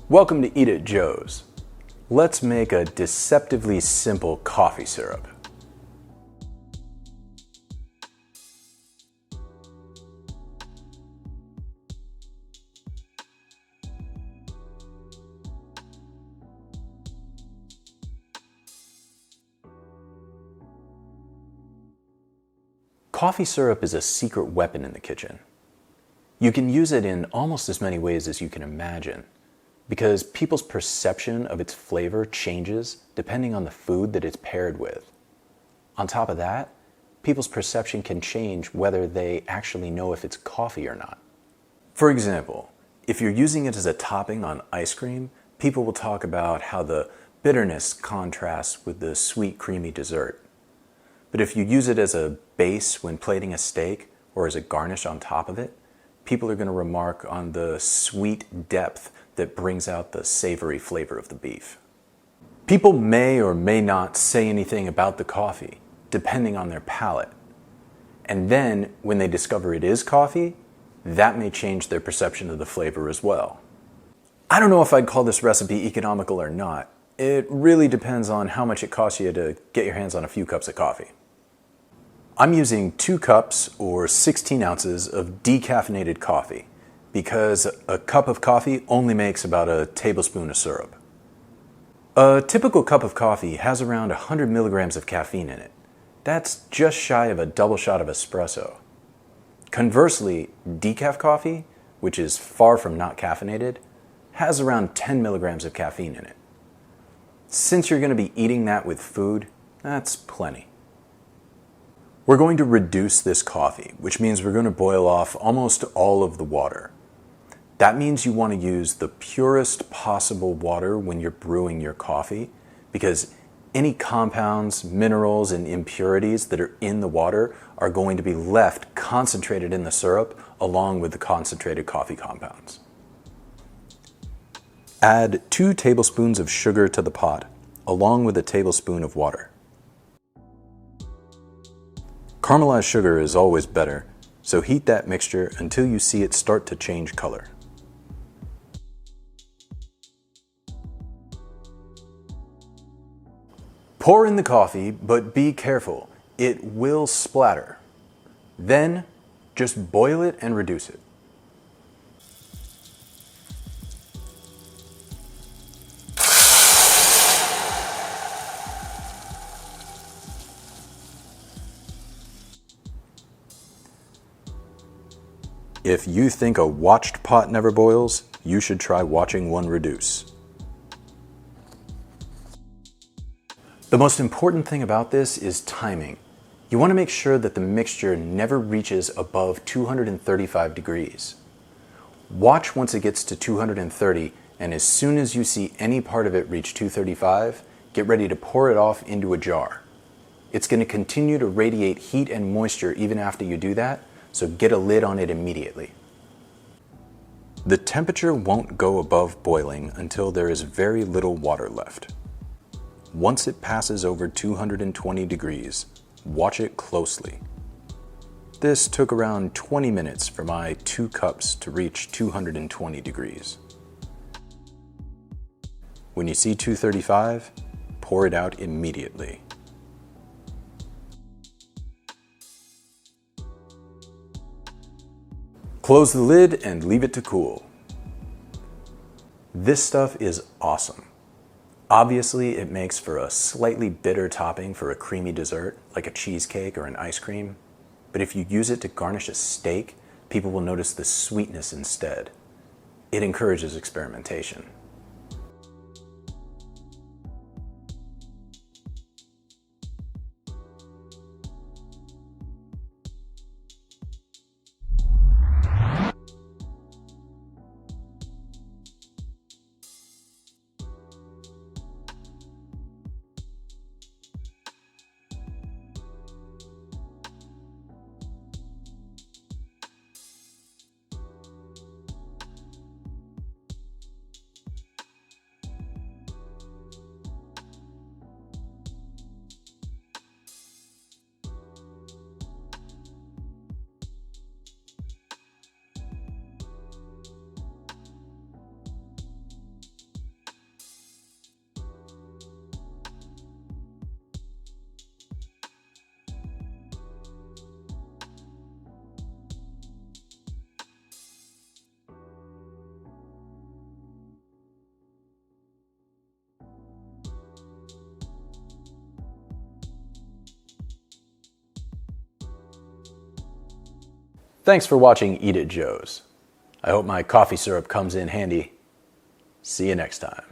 Welcome to Eat at Joe's. Let's make a deceptively simple coffee syrup. Coffee syrup is a secret weapon in the kitchen. You can use it in almost as many ways as you can imagine, because people's perception of its flavor changes depending on the food that it's paired with. On top of that, people's perception can change whether they actually know if it's coffee or not. For example, if you're using it as a topping on ice cream, people will talk about how the bitterness contrasts with the sweet, creamy dessert. But if you use it as a base when plating a steak or as a garnish on top of it, people are going to remark on the sweet depth that brings out the savory flavor of the beef. People may or may not say anything about the coffee, depending on their palate. And then, when they discover it is coffee, that may change their perception of the flavor as well. I don't know if I'd call this recipe economical or not. It really depends on how much it costs you to get your hands on a few cups of coffee. I'm using 2 cups or 16 ounces of decaffeinated coffee because a cup of coffee only makes about a tablespoon of syrup. A typical cup of coffee has around 100 milligrams of caffeine in it. That's just shy of a double shot of espresso. Conversely, decaf coffee, which is far from not caffeinated, has around 10 milligrams of caffeine in it. Since you're going to be eating that with food, that's plenty. We're going to reduce this coffee, which means we're going to boil off almost all of the water. That means you want to use the purest possible water when you're brewing your coffee, because any compounds, minerals, and impurities that are in the water are going to be left concentrated in the syrup along with the concentrated coffee compounds. Add 2 tablespoons of sugar to the pot, along with a tablespoon of water. Caramelized sugar is always better, so heat that mixture until you see it start to change color. Pour in the coffee, but be careful, it will splatter. Then, just boil it and reduce it. If you think a watched pot never boils, you should try watching one reduce. The most important thing about this is timing. You want to make sure that the mixture never reaches above 235 degrees. Watch once it gets to 230, and as soon as you see any part of it reach 235, get ready to pour it off into a jar. It's going to continue to radiate heat and moisture even after you do that, so get a lid on it immediately. The temperature won't go above boiling until there is very little water left. Once it passes over 220 degrees, watch it closely. This took around 20 minutes for my 2 cups to reach 220 degrees. When you see 235, pour it out immediately. Close the lid and leave it to cool. This stuff is awesome. Obviously, it makes for a slightly bitter topping for a creamy dessert, like a cheesecake or an ice cream. But if you use it to garnish a steak, people will notice the sweetness instead. It encourages experimentation. Thanks for watching Eat at Joe's. I hope my coffee syrup comes in handy. See you next time.